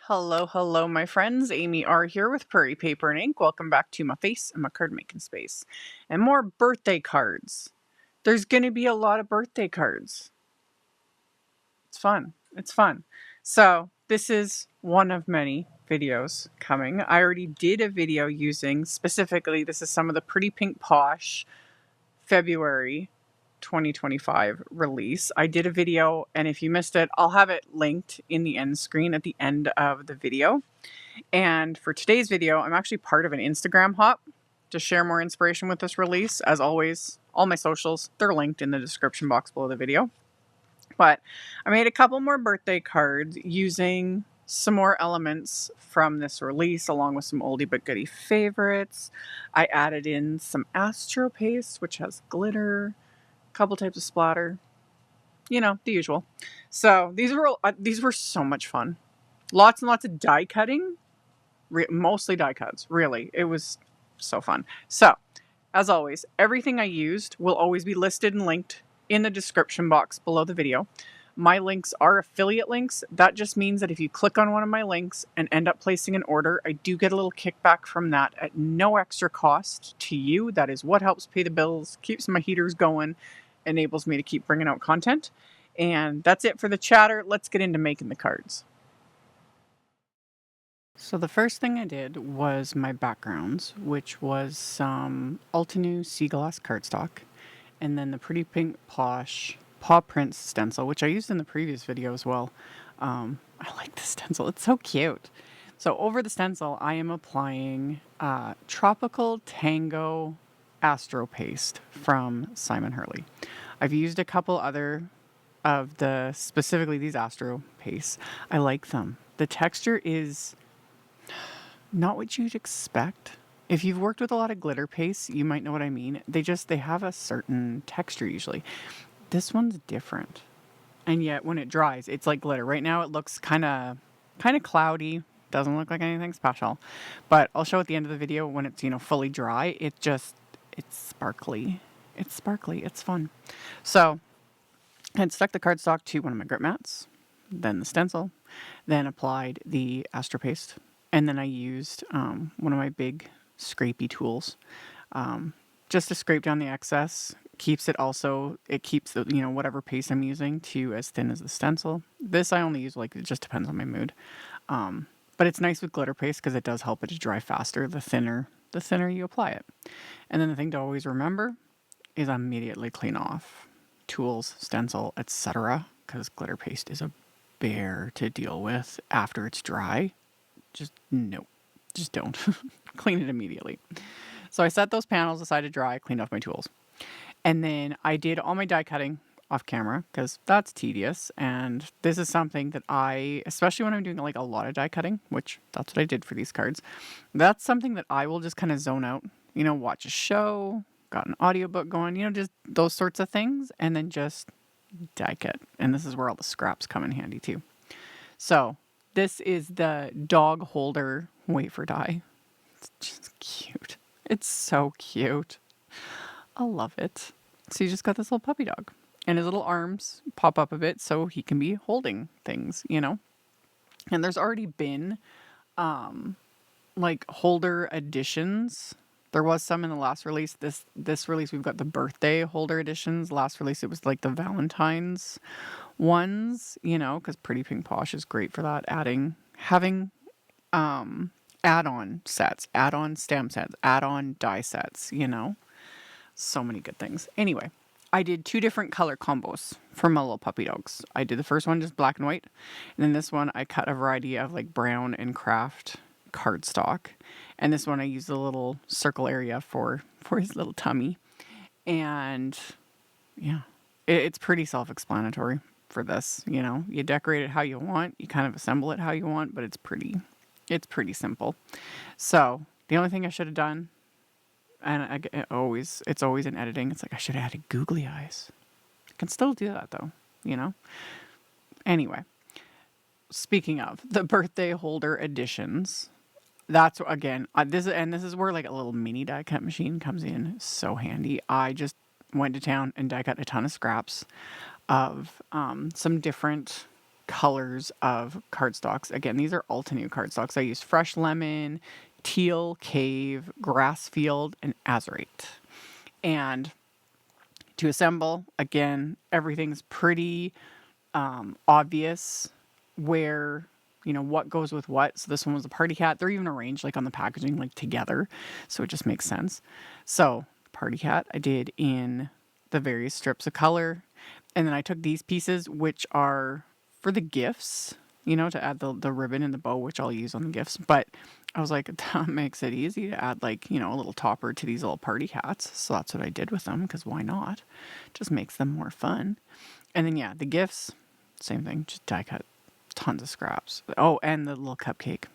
Hello, my friends. AmyR here with Prairie Paper and Ink. Welcome back to my face and my card making space. And more birthday cards. There's going to be a lot of birthday cards. It's fun. It's fun. So, this is one of many videos coming. I already did a video using, specifically, this is some of the Pretty Pink Posh February 2025 release. I did a video, and if you missed it, I'll have it linked in the end screen at the end of the video. And for today's video, I'm actually part of an Instagram hop to share more inspiration with this release. As always, all my socials, they're linked in the description box below the video. But I made a couple more birthday cards using some more elements from this release, along with some oldie but goodie favorites. I added in some Astro paste, which has glitter, a couple types of splatter, you know, the usual. So these were so much fun. Lots and lots of die cutting, mostly die cuts, really. It was so fun. So, as always, everything I used will always be listed and linked in the description box below the video. My links are affiliate links. That just means that if you click on one of my links and end up placing an order, I do get a little kickback from that at no extra cost to you. That is what helps pay the bills, keeps my heaters going, enables me to keep bringing out content. And that's it for the chatter. Let's get into making the cards. So the first thing I did was my backgrounds, which was some Altenew sea glass cardstock, and then the Pretty Pink Posh Paw Prints Stencil, which I used in the previous video as well. I like the stencil. It's so cute. So over the stencil, I am applying Tropical Tango Astro paste from Simon Hurley. I've used a couple other of specifically these Astro pastes. I like them. The texture is not what you'd expect. If you've worked with a lot of glitter pastes, you might know what I mean. They have a certain texture usually. This one's different. And yet when it dries, it's like glitter. Right now it looks kind of cloudy. Doesn't look like anything special. But I'll show at the end of the video when it's, fully dry. It's sparkly. It's sparkly. It's fun. So I had stuck the cardstock to one of my grip mats, then the stencil, then applied the Astro paste. And then I used one of my big scrapey tools just to scrape down the excess. It keeps the, whatever paste I'm using to as thin as the stencil. This I only use, it just depends on my mood. But it's nice with glitter paste because it does help it to dry faster the thinner you apply it. And then the thing to always remember is immediately clean off tools, stencil, etc. because glitter paste is a bear to deal with after it's dry. Just don't. Clean it immediately. So I set those panels aside to dry, cleaned off my tools. And then I did all my die cutting off camera because that's tedious. And this is something that especially when I'm doing a lot of die cutting, which that's what I did for these cards, that's something that I will just kind of zone out, watch a show, got an audiobook going, just those sorts of things, and then just die cut. And this is where all the scraps come in handy too. So this is the dog holder wafer die. It's just cute. It's so cute. I love it. So you just got this little puppy dog. And his little arms pop up a bit so he can be holding things, And there's already been holder editions. There was some in the last release. This release, we've got the birthday holder editions. Last release, it was the Valentine's ones, because Pretty Pink Posh is great for that. Having add-on sets, add-on stamp sets, add-on die sets, So many good things. Anyway, I did 2 different color combos for my little puppy dogs. I did the first one just black and white. And then this one, I cut a variety of brown and craft cardstock. And this one, I used a little circle area for his little tummy. And yeah, it's pretty self-explanatory for this. You decorate it how you want. You kind of assemble it how you want, but it's pretty simple. So the only thing I should have done, and it's always in editing, it's I should have added googly eyes. I can still do that though, Anyway, speaking of the birthday holder editions, that's again, this is where a little mini die cut machine comes in. So handy. I just went to town and die cut a ton of scraps of some different colors of cardstocks. Again, these are Altenew cardstocks. I use Fresh Lemon, Teal, Cave, Grassfield, and Azurite. And to assemble, again, everything's pretty obvious where, what goes with what. So this one was a party hat. They're even arranged like on the packaging, like together. So it just makes sense. So party hat I did in the various strips of color. And then I took these pieces, which are for the gifts, to add the ribbon and the bow, which I'll use on the gifts. But I was like, that makes it easy to add like, a little topper to these little party hats. So that's what I did with them, because why not? Just makes them more fun. And then, yeah, the gifts, same thing, just die cut tons of scraps. Oh, and the little cupcake.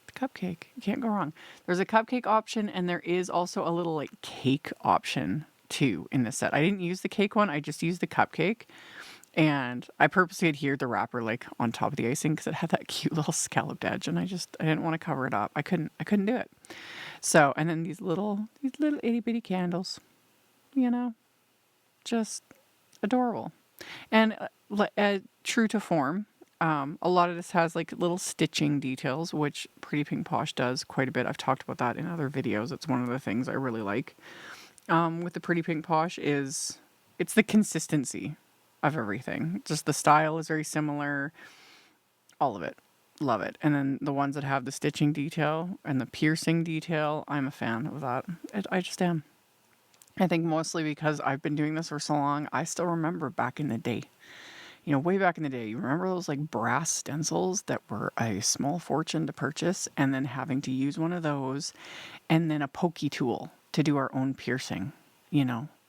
The cupcake, you can't go wrong. There's a cupcake option, and there is also a little like cake option too in this set. I didn't use the cake one, I just used the cupcake. And I purposely adhered the wrapper like on top of the icing because it had that cute little scalloped edge, and I didn't want to cover it up. I couldn't do it. So, and then these little itty bitty candles, just adorable. And true to form, a lot of this has like little stitching details, which Pretty Pink Posh does quite a bit. I've talked about that in other videos. It's one of the things I really like with the Pretty Pink Posh is it's the consistency of everything. Just the style is very similar. All of it. Love it. And then the ones that have the stitching detail and the piercing detail, I'm a fan of that. I just am. I think mostly because I've been doing this for so long, I still remember back in the day. Way back in the day, you remember those like brass stencils that were a small fortune to purchase, and then having to use one of those and then a pokey tool to do our own piercing,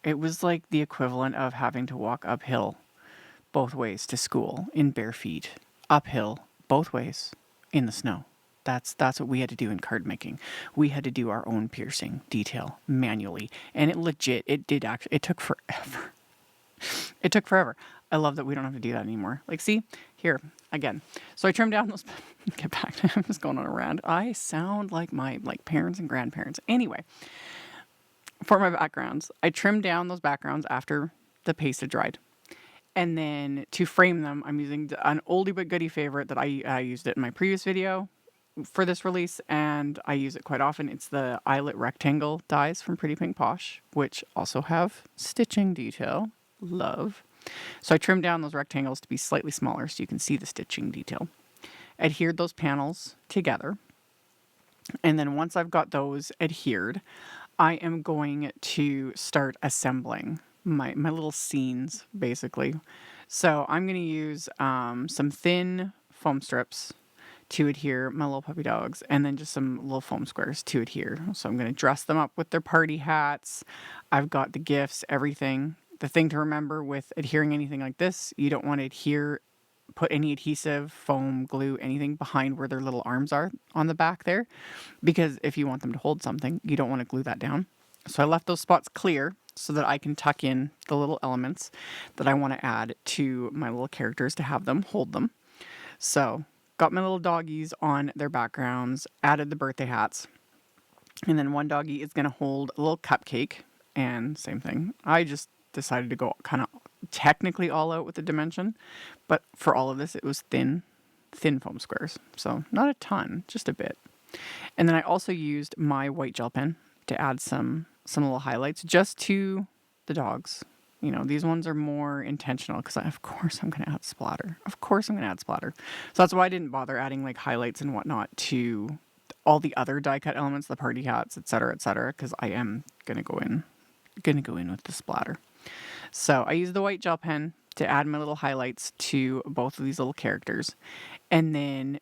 It was like the equivalent of having to walk uphill both ways to school in bare feet, uphill both ways in the snow. That's what we had to do in card making. We had to do our own piercing detail manually, and it took forever. It took forever. I love that we don't have to do that anymore. Like, see, here, again. So I trimmed down those, get back to, I'm just going on a rant. I sound like my parents and grandparents. Anyway, for my backgrounds, I trimmed down those backgrounds after the paste had dried. And then to frame them, I'm using an oldie but goodie favorite that I used it in my previous video for this release, and I use it quite often. It's the Eyelet rectangle dies from Pretty Pink Posh, which also have stitching detail. Love. So I trimmed down those rectangles to be slightly smaller so you can see the stitching detail. Adhered those panels together. And then once I've got those adhered, I am going to start assembling my little scenes, basically. So I'm going to use some thin foam strips to adhere my little puppy dogs, and then just some little foam squares to adhere. So I'm going to dress them up with their party hats. I've got the gifts, everything. The thing to remember with adhering anything like this, you don't want to put any adhesive, foam, glue, anything behind where their little arms are on the back there, because if you want them to hold something, you don't want to glue that down. So I left those spots clear so that I can tuck in the little elements that I want to add to my little characters to have them hold them. So got my little doggies on their backgrounds, added the birthday hats, and then one doggy is going to hold a little cupcake, and same thing. I just decided to go kind of technically all out with the dimension, but for all of this, it was thin foam squares. So not a ton, just a bit. And then I also used my white gel pen to add some little highlights just to the dogs. These ones are more intentional because of course I'm going to add splatter. So that's why I didn't bother adding like highlights and whatnot to all the other die cut elements, the party hats, etc., because I am going to go in with the splatter. So I used the white gel pen to add my little highlights to both of these little characters, and then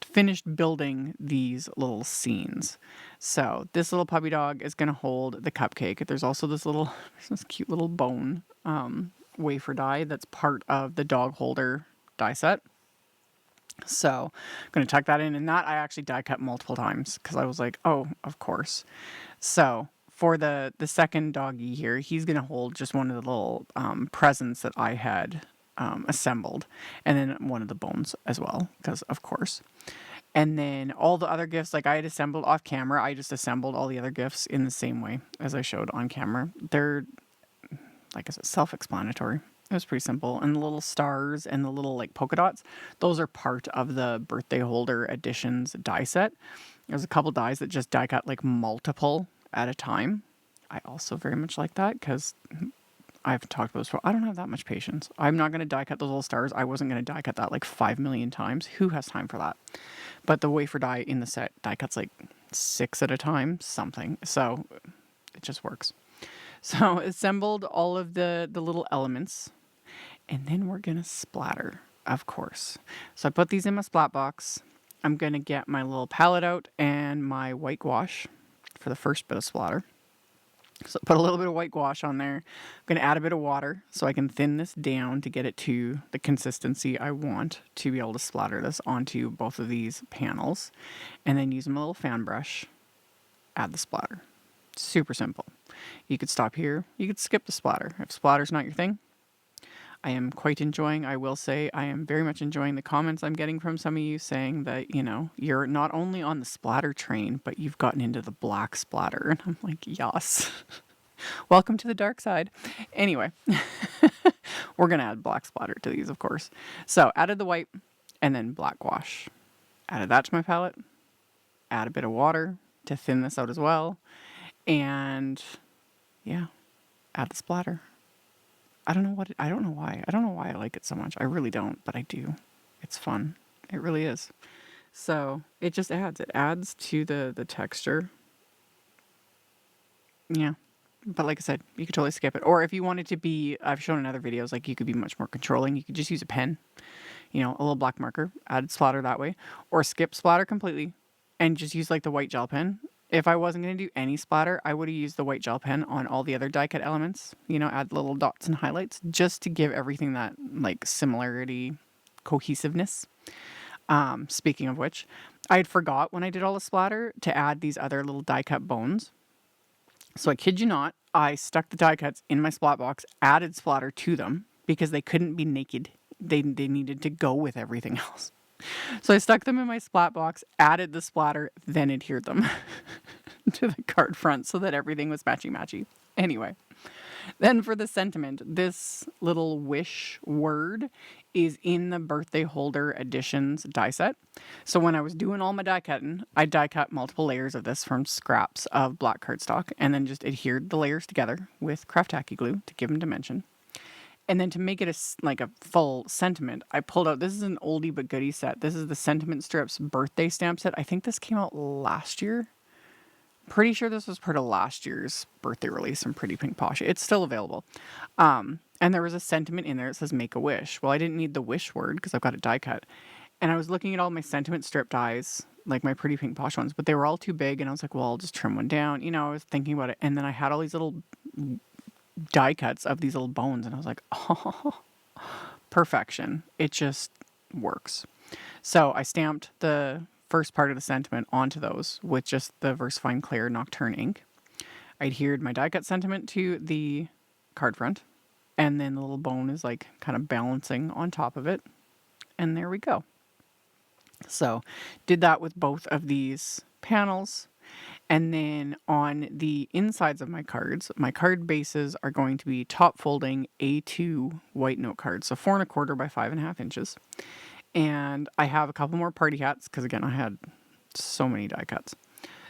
finished building these little scenes. So this little puppy dog is going to hold the cupcake. There's also this cute little bone wafer die that's part of the dog holder die set. So I'm going to tuck that in, and that I actually die cut multiple times because I was like, oh, of course. So for the second doggy here, he's going to hold just one of the little presents that I had assembled, and then one of the bones as well, because of course. And then all the other gifts, like I had assembled off camera, I just assembled all the other gifts in the same way as I showed on camera. They're, like I said, self-explanatory. It was pretty simple. And the little stars and the little like polka dots, those are part of the birthday holder editions die set. There's a couple dies that just die cut like multiple at a time. I also very much like that because I've talked about this before. I don't have that much patience. I'm not going to die cut those little stars. I wasn't going to die cut that like 5 million times. Who has time for that? But the wafer die in the set die cuts like 6 at a time, something. So it just works. So assembled all of the little elements, and then we're going to splatter, of course. So I put these in my splat box. I'm going to get my little palette out and my white gouache for the first bit of splatter. So put a little bit of white gouache on there. I'm going to add a bit of water so I can thin this down to get it to the consistency I want to be able to splatter this onto both of these panels. And then use my little fan brush, add the splatter. Super simple. You could stop here. You could skip the splatter. If splatter's not your thing, I am quite enjoying, I will say, I am very much enjoying the comments I'm getting from some of you saying that, you know, you're not only on the splatter train, but you've gotten into the black splatter. And I'm like, yes. Welcome to the dark side. Anyway, we're going to add black splatter to these, of course. So added the white and then black gouache. Added that to my palette. Add a bit of water to thin this out as well. And yeah, add the splatter. I don't know why. I don't know why I like it so much. I really don't, but I do. It's fun. It really is. So it just adds. It adds to the texture. Yeah. But like I said, you could totally skip it. Or if you wanted to be, I've shown in other videos, like you could be much more controlling. You could just use a pen, you know, a little black marker, add splatter that way. Or skip splatter completely and just use like the white gel pen. If I wasn't going to do any splatter, I would have used the white gel pen on all the other die cut elements, you know, add little dots and highlights just to give everything that like similarity, cohesiveness. Speaking of which, I had forgot when I did all the splatter to add these other little die cut bones. So I kid you not, I stuck the die cuts in my splat box, added splatter to them because they couldn't be naked. They needed to go with everything else. So I stuck them in my splat box, added the splatter, then adhered them to the card front so that everything was matchy-matchy. Anyway, then for the sentiment, this little wish word is in the birthday holder editions die set. So when I was doing all my die cutting, I die cut multiple layers of this from scraps of black cardstock and then just adhered the layers together with craft tacky glue to give them dimension. And then to make it like a full sentiment, I pulled out, this is an oldie but goodie set. This is the Sentiment Strips birthday stamp set. I think this came out last year. Pretty sure this was part of last year's birthday release from Pretty Pink Posh. It's still available. And there was a sentiment in there that says make a wish. Well, I didn't need the wish word because I've got it die cut. And I was looking at all my sentiment strip dies, like my Pretty Pink Posh ones, but they were all too big. And I was like, well, I'll just trim one down. You know, I was thinking about it. And then I had all these little die cuts of these little bones. And I was like, oh, perfection. It just works. So I stamped the first part of the sentiment onto those with just the VersaFine Clear Nocturne ink. I adhered my die cut sentiment to the card front, and then the little bone is like kind of balancing on top of it. And there we go. So did that with both of these panels. And then on the insides of my cards, my card bases are going to be top folding A2 white note cards. So 4 1/4 by 5.5 inches. And I have a couple more party hats because, again, I had so many die cuts.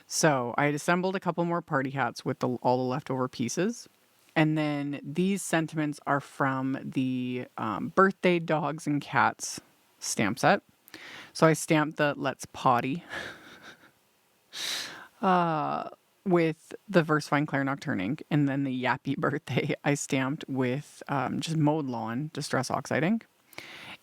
So I had assembled a couple more party hats with all the leftover pieces. And then these sentiments are from the Birthday Dogs and Cats stamp set. So I stamped the Let's Potty with the VersaFine Clear Nocturne ink. And then the Yappy Birthday I stamped with just Mowed Lawn Distress Oxide ink.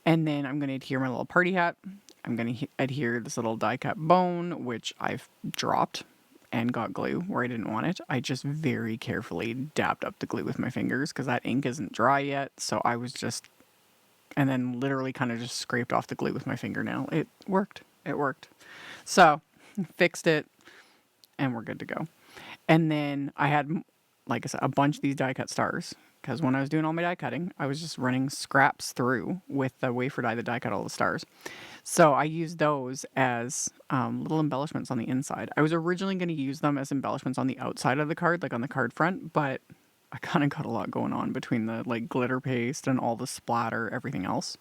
And then I'm going to adhere my little party hat. I'm going to adhere this little die cut bone, which I've dropped and got glue where I didn't want it. I just very carefully dabbed up the glue with my fingers because that ink isn't dry yet. So I was just, and then literally kind of just scraped off the glue with my fingernail. It worked. It worked. So fixed it and we're good to go. And then I had, like I said, a bunch of these die cut stars. Because when I was doing all my die cutting, I was just running scraps through with the wafer die that die cut all the stars. So I used those as little embellishments on the inside. I was originally going to use them as embellishments on the outside of the card, like on the card front, but I kind of got a lot going on between the like glitter paste and all the splatter, everything else.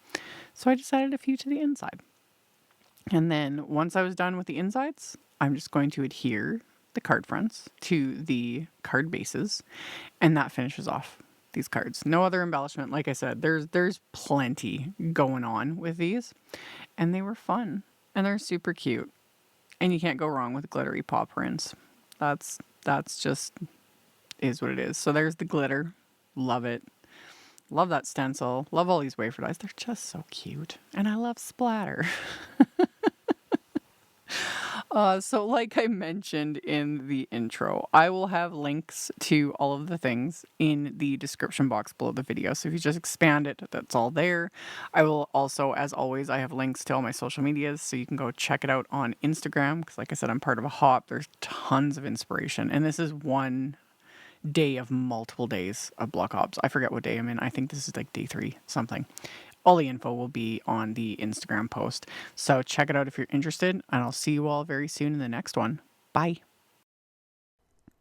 So I just added a few to the inside. And then once I was done with the insides, I'm just going to adhere the card fronts to the card bases, and that finishes off these cards. No other embellishment. Like I said, there's plenty going on with these, and they were fun, and they're super cute, and you can't go wrong with glittery paw prints. That's just is what it is. So there's the glitter. Love it. Love that stencil. Love all these wafer dies. They're just so cute, and I love splatter. So like I mentioned in the intro, I will have links to all of the things in the description box below the video. So if you just expand it, that's all there. I will also, as always, I have links to all my social medias, so you can go check it out on Instagram. Because like I said, I'm part of a hop. There's tons of inspiration. And this is one day of multiple days of block hops. I forget what day I'm in. I think this is like day 3, something. All the info will be on the Instagram post. So check it out if you're interested, and I'll see you all very soon in the next one. Bye.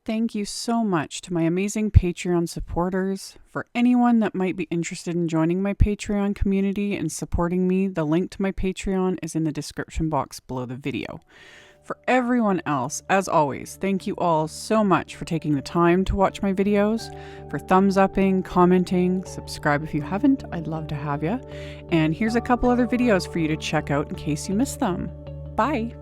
Thank you so much to my amazing Patreon supporters. For anyone that might be interested in joining my Patreon community and supporting me, the link to my Patreon is in the description box below the video. For everyone else, as always, thank you all so much for taking the time to watch my videos, for thumbs upping, commenting, subscribe if you haven't, I'd love to have you. And here's a couple other videos for you to check out in case you missed them. Bye!